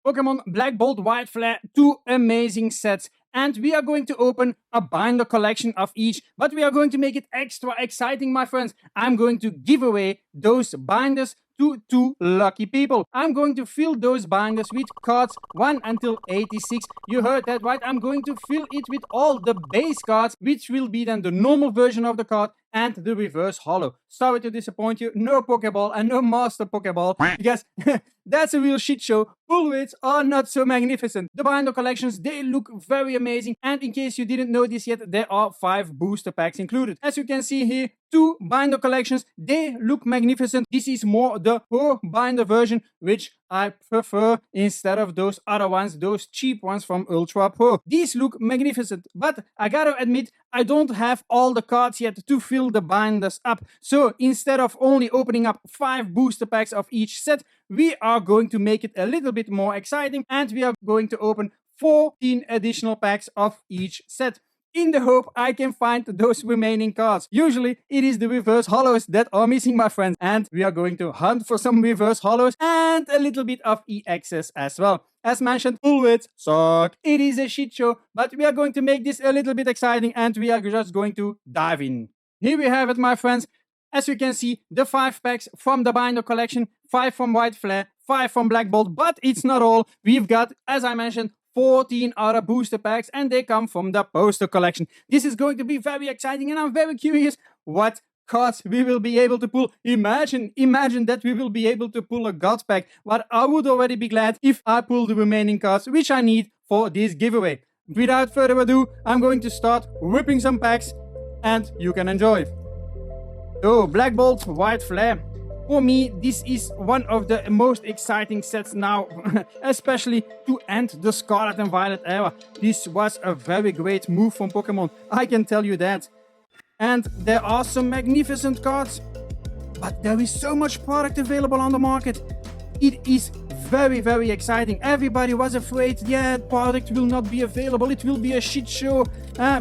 Pokemon Black Bolt, White Flare, 2 amazing sets. And we are going to open a binder collection of each, but we are going to make it extra exciting, my friends. I'm going to give away those binders to 2 lucky people. I'm going to fill those binders with cards 1 until 86. You heard that right? I'm going to fill it with all the base cards, which will be then the normal version of the card and the reverse holo. Sorry to disappoint you, no Pokeball and no Master Pokeball, because that's a real shit show. Pull rates are not so magnificent. The binder collections, they look very amazing, and in case you didn't know this yet, there are 5 booster packs included. As you can see here, 2 binder collections, they look magnificent. This is more the Pro binder version, which I prefer instead of those other ones, those cheap ones from Ultra Pro. These look magnificent, but I gotta admit, I don't have all the cards yet to fill the binders up. So instead of only opening up 5 booster packs of each set, we are going to make it a little bit more exciting, and we are going to open 14 additional packs of each set, in the hope I can find those remaining cards. Usually it is the reverse holos that are missing, my friends, and we are going to hunt for some reverse holos and a little bit of EXs as well. As mentioned, pull rates suck. It is a shit show, but we are going to make this a little bit exciting, and we are just going to dive in. Here we have it, my friends. As you can see, the 5 packs from the binder collection, 5 from White Flare, 5 from Black Bolt, but it's not all. We've got, as I mentioned, 14 other booster packs, and they come from the poster collection. This is going to be very exciting, and I'm very curious what cards we will be able to pull. Imagine that we will be able to pull a God pack, but I would already be glad if I pull the remaining cards, which I need for this giveaway. Without further ado, I'm going to start whipping some packs, and you can enjoy. So, Black Bolt, White Flare. For me, this is one of the most exciting sets now, especially to end the Scarlet and Violet era. This was a very great move from Pokemon, I can tell you that. And there are some magnificent cards, but there is so much product available on the market. It is very, very exciting. Everybody was afraid, yeah, product will not be available, it will be a shit show,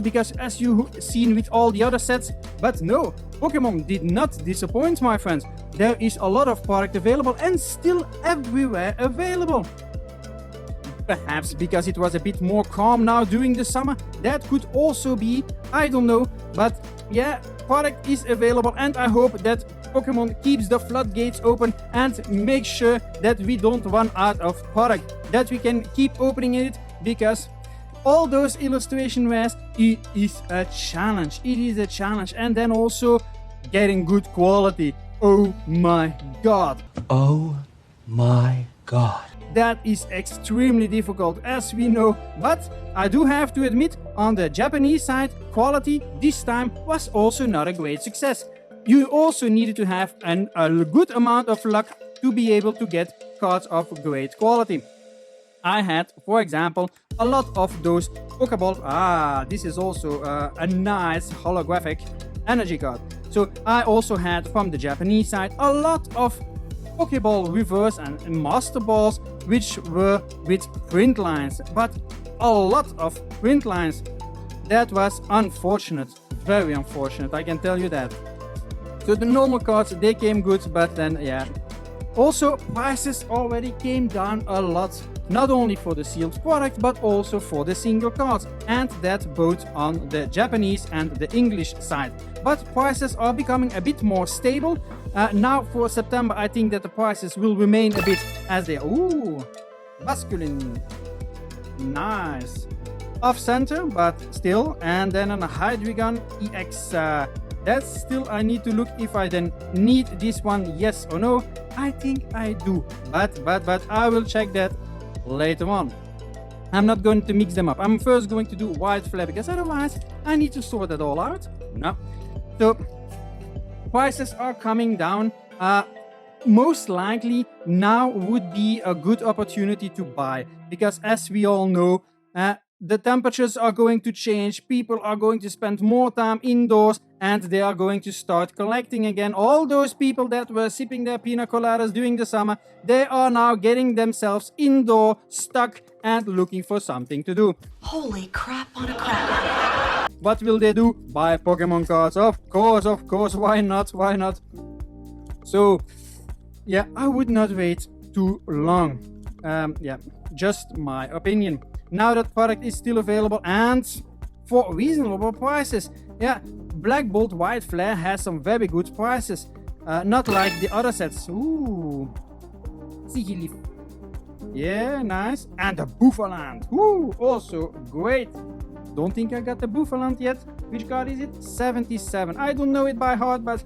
because as you've seen with all the other sets, but no, Pokemon did not disappoint, my friends. There is a lot of product available and still everywhere available. Perhaps because it was a bit more calm now during the summer, that could also be, I don't know, but yeah, product is available, and I hope that Pokemon keeps the floodgates open and makes sure that we don't run out of product, that we can keep opening it, because all those illustration rares, it is a challenge. It is a challenge. And then also getting good quality. Oh my god. Oh my god. That is extremely difficult, as we know, but I do have to admit, on the Japanese side, quality this time was also not a great success. You also needed to have a good amount of luck to be able to get cards of great quality. I had, for example, a lot of those Pokeballs. This is also a nice holographic energy card. So I also had from the Japanese side a lot of Pokeball reverse and Master Balls, which were with print lines, but a lot of print lines. That was unfortunate, very unfortunate, I can tell you that. So the normal cards, they came good, but then yeah. Also, prices already came down a lot, not only for the sealed product, but also for the single cards, and that both on the Japanese and the English side. But prices are becoming a bit more stable. Now for September, I think that the prices will remain a bit as they are. Ooh, masculine. Nice. Off center, but still. And then on a Hydreigon EX. That's still, I need to look if I then need this one, yes or no. I think I do, but I will check that later on. I'm not going to mix them up. I'm first going to do White Flare, because otherwise I need to sort that all out. No. So prices are coming down. Most likely now would be a good opportunity to buy, because as we all know, the temperatures are going to change, people are going to spend more time indoors, and they are going to start collecting again. All those people that were sipping their pina coladas during the summer, they are now getting themselves indoor, stuck, and looking for something to do. Holy crap on a crap. What will they do? Buy Pokemon cards. Of course, why not? Why not? So, yeah, I would not wait too long. Yeah, just my opinion. Now that product is still available and for reasonable prices. Yeah, Black Bolt White Flare has some very good prices. Not like the other sets. Ooh. Sigilif. Yeah, nice. And the Buffaland. Ooh, also great. Don't think I got the Buffaland yet. Which card is it? 77. I don't know it by heart, but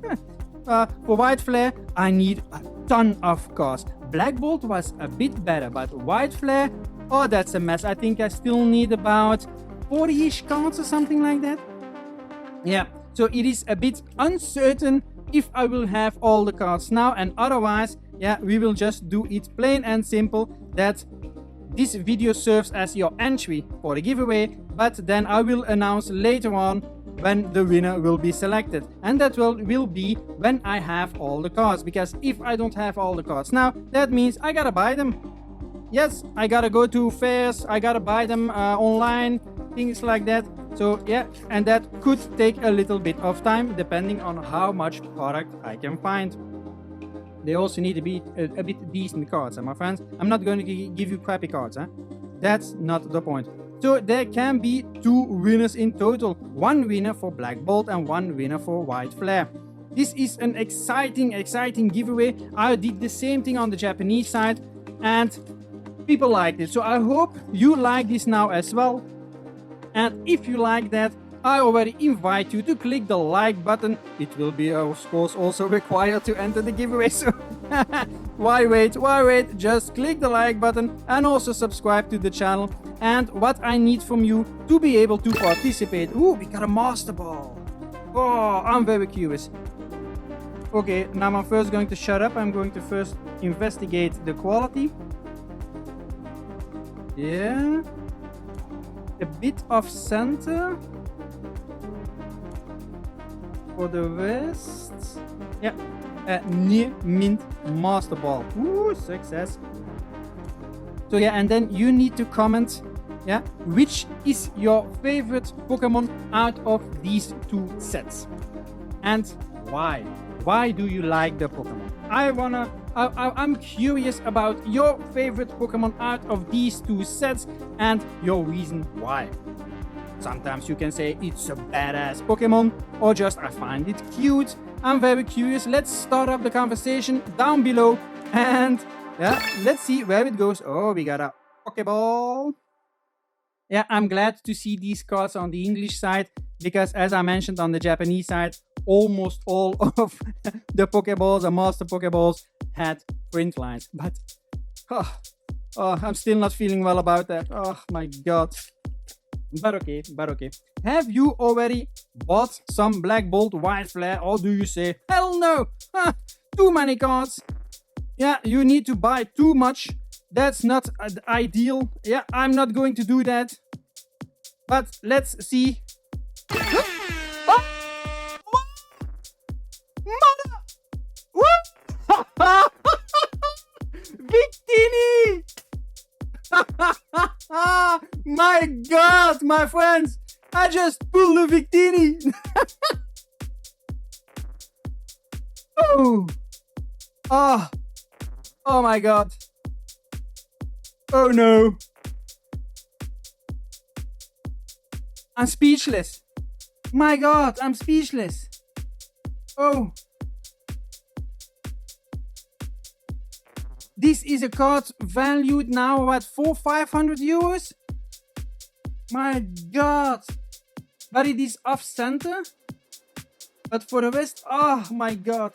for White Flare, I need a ton of cards. Black Bolt was a bit better, but White Flare, oh, that's a mess. I think I still need about 40-ish cards or something like that. Yeah, so it is a bit uncertain if I will have all the cards now, and otherwise, yeah, we will just do it plain and simple that this video serves as your entry for the giveaway, but then I will announce later on when the winner will be selected, and that will be when I have all the cards, because if I don't have all the cards now, that means I gotta buy them. Yes, I gotta go to fairs, I gotta buy them online, things like that. So yeah, and that could take a little bit of time depending on how much product I can find. They also need to be a bit decent cards, my friends. I'm not going to give you crappy cards, huh? That's not the point. So there can be 2 winners in total. 1 winner for Black Bolt and 1 winner for White Flare. This is an exciting giveaway. I did the same thing on the Japanese side and people liked it. So I hope you like this now as well. And if you like that, I already invite you to click the like button. It will be, of course, also required to enter the giveaway. So why wait? Just click the like button and also subscribe to the channel. And what I need from you to be able to participate. Ooh, we got a Master Ball. Oh, I'm very curious. Okay, now I'm first going to shut up. I'm going to first investigate the quality. Yeah. A bit of center. For the rest, yeah, near mint Master Ball. Ooh, success. So yeah, and then you need to comment, yeah, which is your favorite Pokemon out of these 2 sets, and why? Why do you like the Pokemon? I'm curious about your favorite Pokemon out of these 2 sets and your reason why. Sometimes you can say it's a badass Pokemon, or just I find it cute. I'm very curious. Let's start up the conversation down below, and yeah, let's see where it goes. Oh, we got a Pokeball. Yeah, I'm glad to see these cards on the English side, because as I mentioned on the Japanese side, almost all of the Pokeballs and Master Pokeballs had print lines. But I'm still not feeling well about that. Oh my god. But okay. Have you already bought some Black Bolt White Flare, or do you say, hell no, too many cards? Yeah, you need to buy too much. That's not ideal. Yeah, I'm not going to do that. But let's see. Mother! Victini! My god, my friends, I just pulled a Victini. Oh my god. Oh no. I'm speechless. My god, I'm speechless. Oh. This is a card valued now at 400-500 euros. My god. But it is off center. But for the rest, oh my god.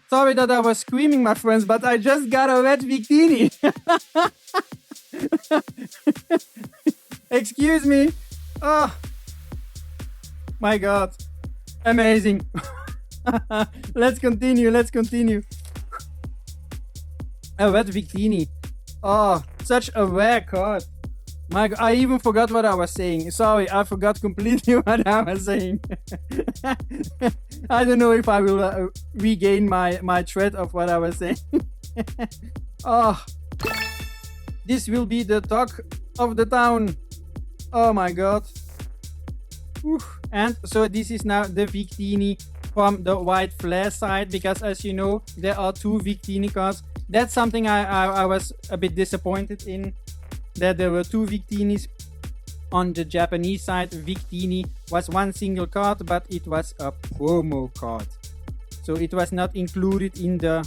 Sorry that I was screaming, my friends, but I just got a red Victini. Excuse me. Oh my god. Amazing. Let's continue. A red Victini. Oh, such a rare card. My god, I even forgot what I was saying. Sorry, I forgot completely what I was saying. I don't know if I will regain my thread of what I was saying. Oh, this will be the talk of the town. Oh my god. Oof. And so this is now the Victini from the White Flare side, because as you know, there are 2 Victini cards. That's something I was a bit disappointed in, that there were 2 Victinis. On the Japanese side, Victini was one single card, but it was a promo card. So it was not included in the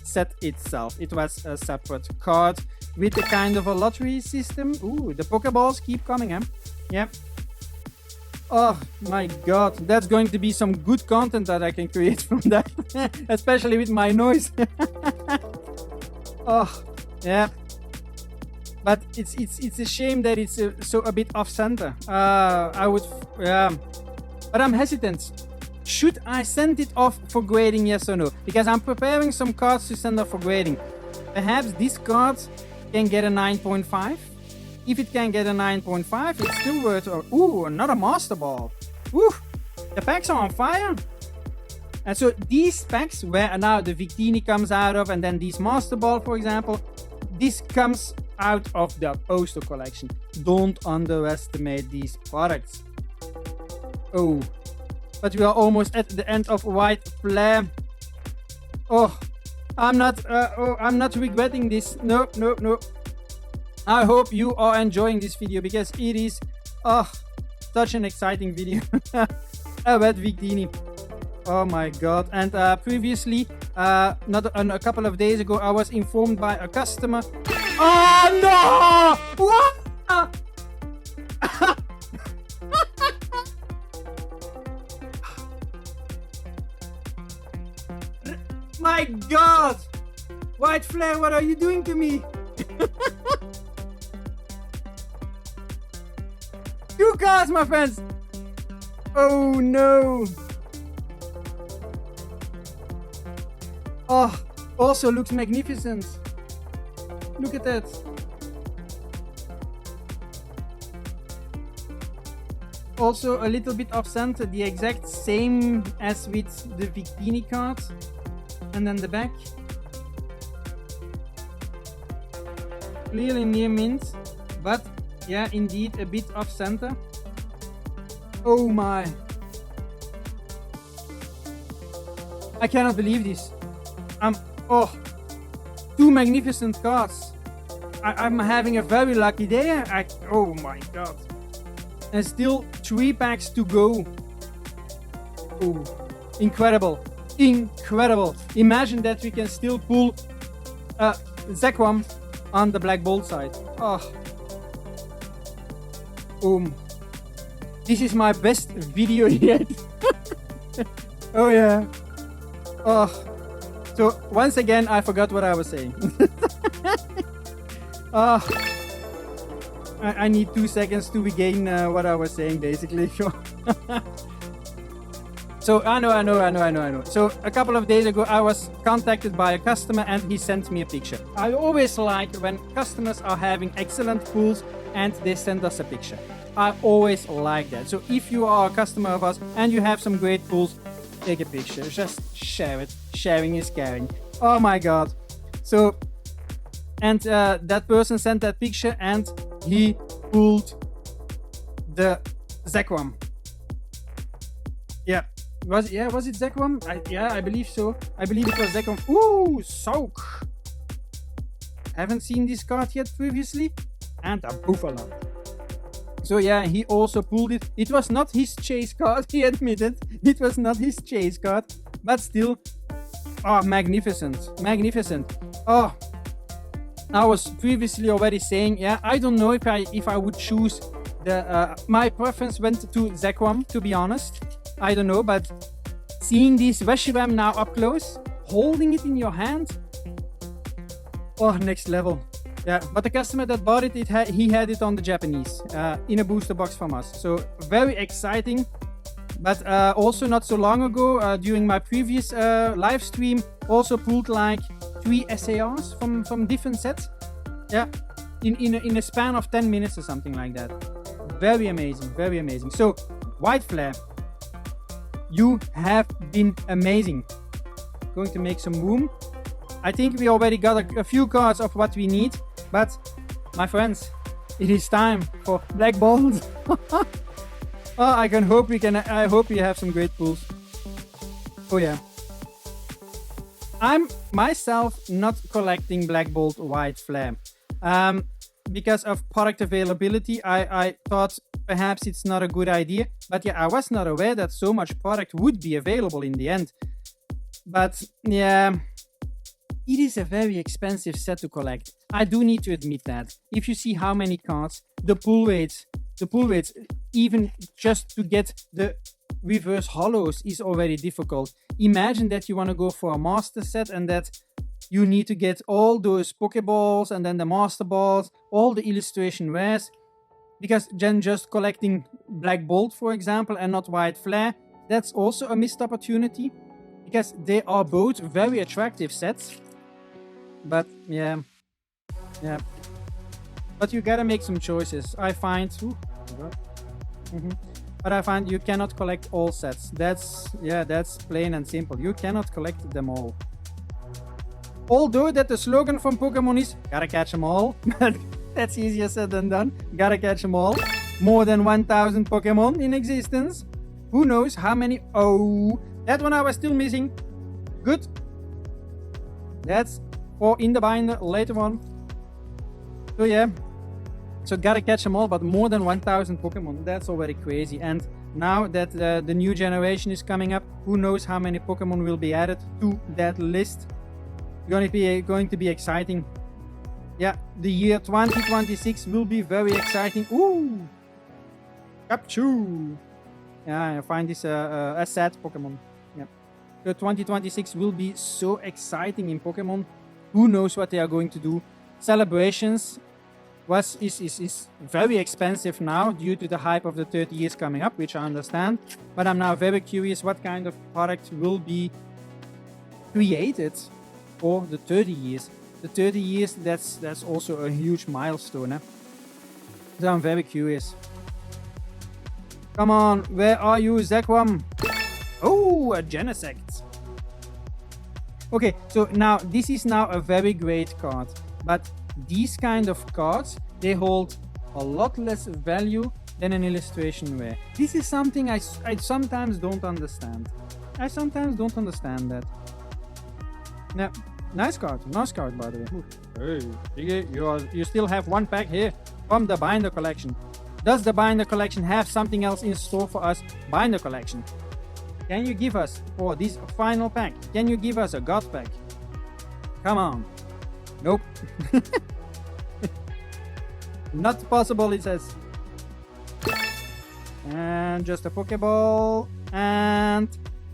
set itself. It was a separate card with a kind of a lottery system. Ooh, the Pokeballs keep coming, huh? Yeah. Oh my god, that's going to be some good content that I can create from that. Especially with my noise. Oh, yeah. But it's a shame that it's so a bit off center. I would, but I'm hesitant. Should I send it off for grading, yes or no? Because I'm preparing some cards to send off for grading. Perhaps this card can get a 9.5. If it can get a 9.5, it's still worth. Ooh, another Master Ball. Ooh, the packs are on fire. And so these packs, where now the Victini comes out of, and then these Master Ball, for example, this comes out of the poster collection. Don't underestimate these products. Oh, but we are almost at the end of White Flare. Oh, I'm not regretting this. No. I hope you are enjoying this video, because it is such an exciting video about Victini. Oh my god. And previously, not a couple of days ago, I was informed by a customer. Oh no! What? My god! White Flare, what are you doing to me? 2 cards, my friends! Oh no! Oh, also looks magnificent. Look at that. Also a little bit off center, the exact same as with the Victini card. And then the back. Clearly near mint, but yeah, indeed a bit off center. Oh my. I cannot believe this. Oh, 2 magnificent cards. I'm having a very lucky day. Oh my god. And still 3 packs to go. Oh, incredible. Incredible. Imagine that we can still pull Zekrom on the Black Bolt side. Oh. This is my best video yet. Oh yeah. Oh. So once again, I forgot what I was saying. I need 2 seconds to regain what I was saying, basically. So I know. So a couple of days ago, I was contacted by a customer and he sent me a picture. I always like when customers are having excellent pulls and they send us a picture. I always like that. So if you are a customer of us and you have some great pulls, take a picture. Just share it. Sharing is caring. Oh my god. So, and that person sent that picture and he pulled the Zekrom. Yeah. Was it Zekrom? Yeah, I believe so. I believe it was Zekrom. Ooh, Soak. Haven't seen this card yet previously. And a Buffalo. So yeah, he also pulled it. It was not his chase card, he admitted. It was not his chase card. But still, oh, magnificent. Magnificent. Oh, I was previously already saying, yeah, I don't know if I would choose the... my preference went to Zekrom, to be honest. I don't know, but seeing this Reshiram now up close, holding it in your hand, oh, next level. Yeah, but the customer that bought it, he had it on the Japanese, in a booster box from us. So very exciting. But also not so long ago, during my previous live stream, also pulled like 3 SARs from different sets. Yeah, in a span of 10 minutes or something like that. Very amazing, very amazing. So, White Flare, you have been amazing. Going to make some room. I think we already got a few cards of what we need, but my friends, it is time for Black Bolt. Oh, I hope you have some great pulls. Oh yeah. I'm myself not collecting Black Bolt White Flare. Because of product availability, I thought perhaps it's not a good idea. But yeah, I was not aware that so much product would be available in the end. But yeah, it is a very expensive set to collect. I do need to admit that. If you see how many cards, the pull weights, even just to get the reverse holos is already difficult. Imagine that you want to go for a master set and that you need to get all those Pokeballs and then the master balls, all the illustration rares. Because then just collecting Black Bolt, for example, and not White Flare, that's also a missed opportunity. Because they are both very attractive sets. But yeah. But you gotta make some choices. I find... But I find you cannot collect all sets. That's plain and simple. You cannot collect them all. Although that the slogan from Pokémon is gotta catch them all. But that's easier said than done. Gotta catch them all. More than 1,000 Pokémon in existence. Who knows how many... Oh, that one I was still missing. Good. That's for in the binder later on. So yeah. So gotta catch them all, but more than 1,000 Pokemon. That's already crazy. And now that the new generation is coming up, who knows how many Pokemon will be added to that list. Going to be exciting. Yeah, the year 2026 will be very exciting. Ooh! Capchu! Yeah, I find this a sad Pokemon. Yeah. So 2026 will be so exciting in Pokemon. Who knows what they are going to do. Celebrations is very expensive now due to the hype of the 30 years coming up, which I understand. But I'm now very curious what kind of product will be created for the 30 years. The 30 years, that's also a huge milestone. So I'm very curious. Come on, where are you, Zekrom? Oh, a Genesect. Okay, so now this is now a very great card, but these kind of cards, they hold a lot less value than an illustration rare. This is something I sometimes don't understand. I sometimes don't understand that. Now, nice card by the way. Hey, you still have one pack here from the Binder collection. Does the Binder collection have something else in store for us? Binder collection. Can you give us, for this final pack, can you give us a God pack? Come on. Nope. Not possible, it says. And just a Pokeball and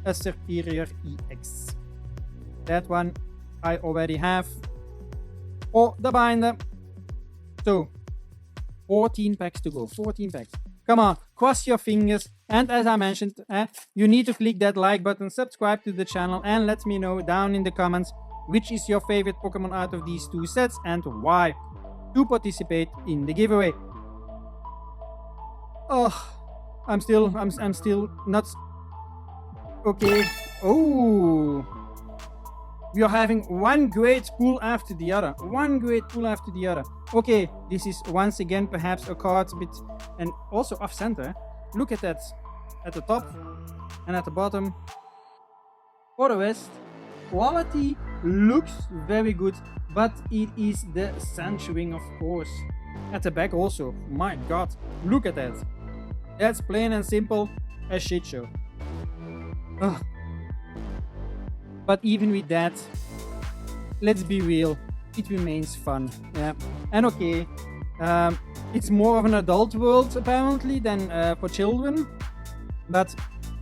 a Superior EX. That one I already have for the binder. So 14 packs to go. 14 packs. Come on, cross your fingers. And as I mentioned, you need to click that like button, subscribe to the channel, and let me know down in the comments which is your favorite Pokemon out of these two sets and why, to participate in the giveaway. Oh, I'm still not okay. Oh, we are having one great pull after the other. One great pull after the other. Okay, this is once again perhaps a card bit and also off center. Look at that at the top and at the bottom. For the rest, quality looks very good, but it is the centering, of course. At the back also. My god, look at that. That's plain and simple a shit show. Ugh. But even with that, let's be real, it remains fun. Yeah. And okay, it's more of an adult world apparently than for children, but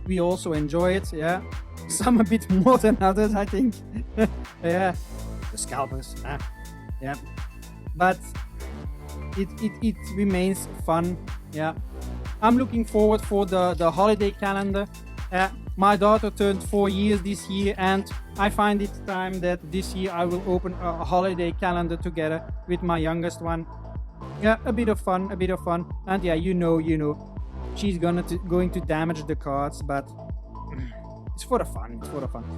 we also enjoy it. Yeah, some a bit more than others, I think. Yeah, the scalpers. Yeah, but it remains fun. Yeah, I'm looking forward for the holiday calendar. My daughter turned 4 years this year, and I find it time that this year I will open a holiday calendar together with my youngest one. Yeah, a bit of fun. And yeah, you know, she's going to damage the cards, but it's for the fun.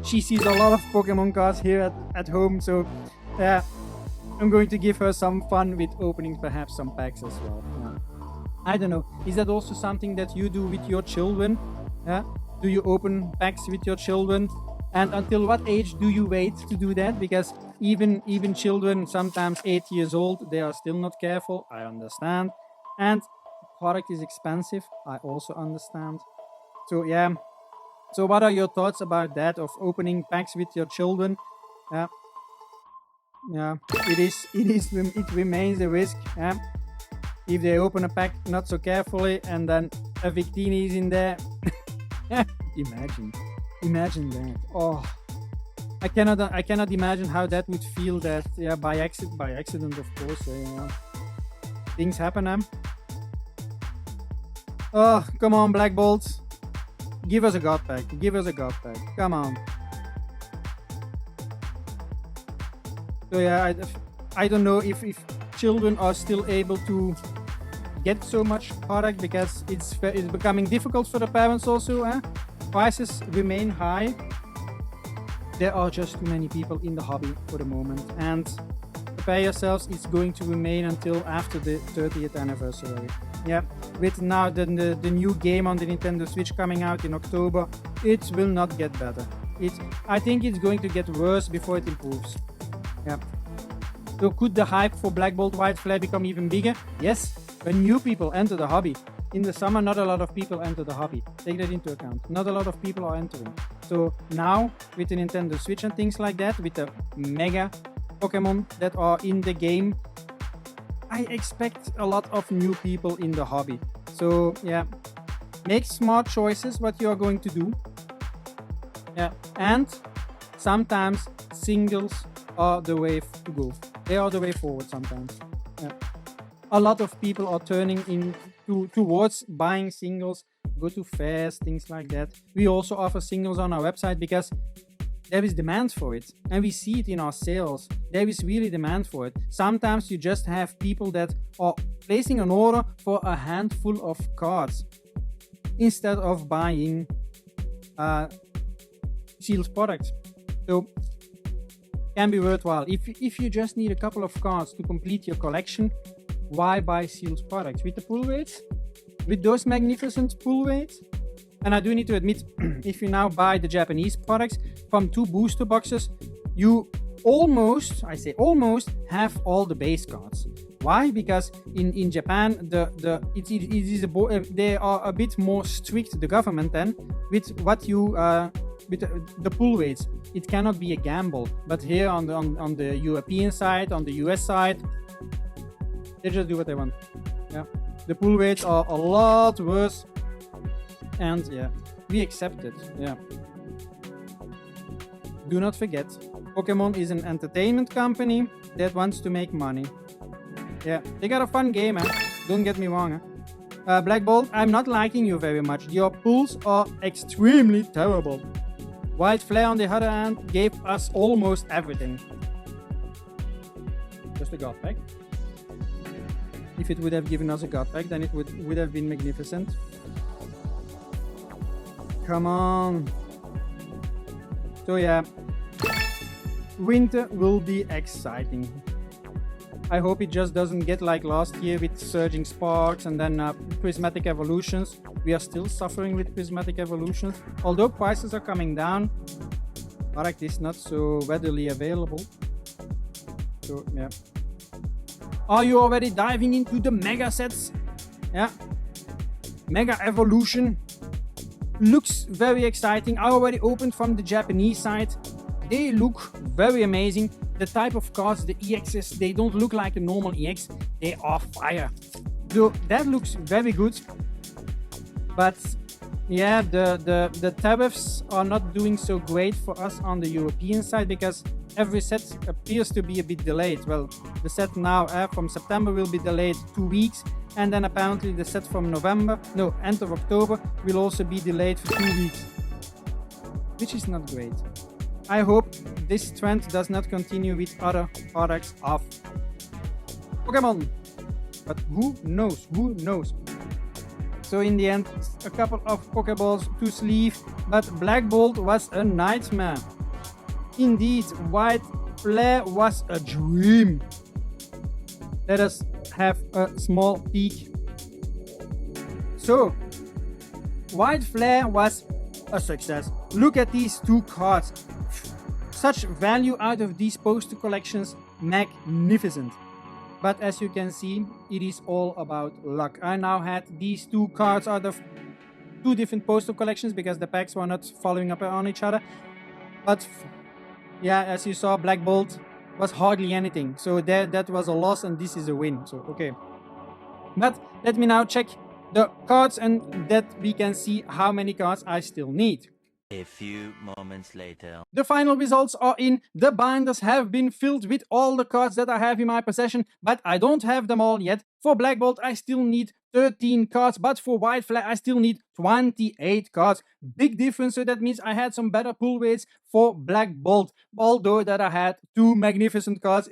She sees a lot of Pokemon cards here at home, so yeah, I'm going to give her some fun with opening perhaps some packs as well. Yeah. I don't know. Is that also something that you do with your children? Yeah. Do you open packs with your children? And until what age do you wait to do that? Because even children, sometimes 8 years old, they are still not careful. I understand. And product is expensive. I also understand. So yeah. So what are your thoughts about that, of opening packs with your children? Yeah. Yeah. It remains a risk. Yeah. If they open a pack not so carefully and then a Victini is in there. Imagine that. Oh, I cannot imagine how that would feel. That, yeah, by accident, of course. Yeah. Things happen. Oh, come on, Black Bolt. Give us a god pack. Come on. So yeah, I don't know if children are still able to get so much product, because it's becoming difficult for the parents also. Prices remain high. There are just too many people in the hobby for the moment, and prepare yourselves, it's going to remain until after the 30th anniversary. Yeah, with now the new game on the Nintendo Switch coming out in October, it will not get better. I think it's going to get worse before it improves. Yeah. So could the hype for Black Bolt White Flare become even bigger? Yes, when new people enter the hobby. In the summer, not a lot of people enter the hobby. Take that into account. Not a lot of people are entering. So now, with the Nintendo Switch and things like that, with the mega Pokémon that are in the game, I expect a lot of new people in the hobby. So yeah, make smart choices what you are going to do. Yeah, and sometimes singles are the way to go. They are the way forward sometimes. Yeah. A lot of people are turning towards buying singles, go to fairs, things like that. We also offer singles on our website because there is demand for it, and we see it in our sales. There is really demand for it. Sometimes you just have people that are placing an order for a handful of cards instead of buying sealed products. So can be worthwhile. If you just need a couple of cards to complete your collection, why buy sealed products? With the pull rates, with those magnificent pull rates. And I do need to admit, if you now buy the Japanese products from 2 booster boxes, you almost, I say almost, have all the base cards. Why? Because in Japan, they are a bit more strict, the government, then, with what you with the pull rates. It cannot be a gamble. But here on the European side, on the US side, they just do what they want. Yeah, the pull rates are a lot worse, and yeah, we accept it. Yeah. Do not forget, Pokémon is an entertainment company that wants to make money. Yeah, they got a fun game, don't get me wrong. Black Bolt, I'm not liking you very much. Your pulls are extremely terrible. White Flare, on the other hand, gave us almost everything. Just a god pack. If it would have given us a god pack, then it would have been magnificent. Come on. So yeah, winter will be exciting. I hope it just doesn't get like last year with surging sparks and then prismatic evolutions. We are still suffering with prismatic evolutions. Although prices are coming down, product is not so readily available. So yeah. Are you already diving into the mega sets? Yeah. Mega Evolution looks very exciting. I already opened from the Japanese side. They look very amazing. The type of cards, the EXs, they don't look like a normal EX. They are fire. So that looks very good. But yeah, the tariffs are not doing so great for us on the European side because every set appears to be a bit delayed. Well, the set now from September will be delayed 2 weeks, and then apparently the set from end of October will also be delayed for 2 weeks, which is not great. I hope this trend does not continue with other products of Pokémon, but who knows? So in the end, a couple of Pokeballs to sleeve, but Black Bolt was a nightmare. Indeed, White Flare was a dream. Let us have a small peek. So, White Flare was a success. Look at these 2 cards. Such value out of these poster collections, magnificent. But as you can see, it is all about luck. I now had these 2 cards out of 2 different poster collections because the packs were not following up on each other. But yeah, as you saw, Black Bolt was hardly anything. So that was a loss and this is a win. So okay. But let me now check the cards and that we can see how many cards I still need. A few moments later. The final results are in. The binders have been filled with all the cards that I have in my possession, but I don't have them all yet. For Black Bolt, I still need 13 cards, but for White Flag, I still need 28 cards. Big difference, so that means I had some better pull weights for Black Bolt, although that I had 2 magnificent cards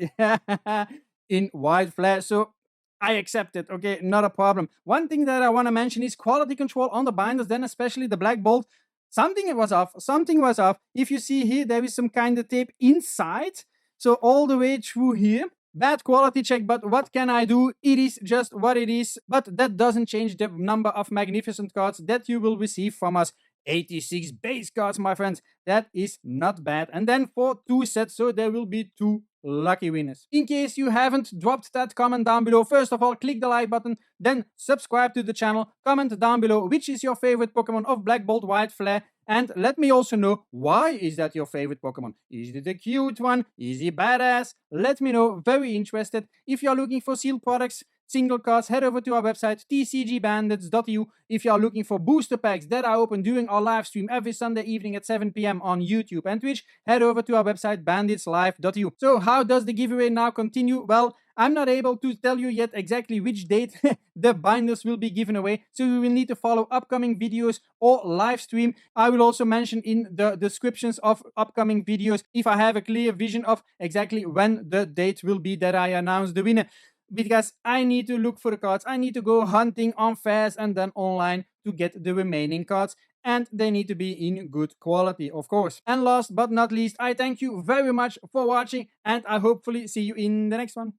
in White Flag. So I accept it, okay, not a problem. One thing that I want to mention is quality control on the binders, then especially the Black Bolt. Something was off. If you see here, there is some kind of tape inside. So all the way through here. Bad quality check, but what can I do? It is just what it is. But that doesn't change the number of magnificent cards that you will receive from us. 86 base cards, my friends. That is not bad. And then for 2 sets, so there will be 2 lucky winners. In case you haven't dropped that comment down below, first of all, click the like button, then subscribe to the channel, comment down below which is your favorite Pokemon of Black Bolt, White Flare, and let me also know why is that your favorite Pokemon. Is it a cute one? Is he badass? Let me know, very interested. If you're looking for sealed products, single cards, head over to our website tcgbandits.eu. If you are looking for booster packs that are open during our live stream every Sunday evening at 7 p.m. on YouTube and Twitch, head over to our website banditslive.eu. So how does the giveaway now continue? Well, I'm not able to tell you yet exactly which date the binders will be given away, so you will need to follow upcoming videos or live stream. I will also mention in the descriptions of upcoming videos if I have a clear vision of exactly when the date will be that I announce the winner. Because I need to look for the cards, I need to go hunting on fairs and then online to get the remaining cards, and they need to be in good quality, of course. And last but not least, I thank you very much for watching, and I hopefully see you in the next one.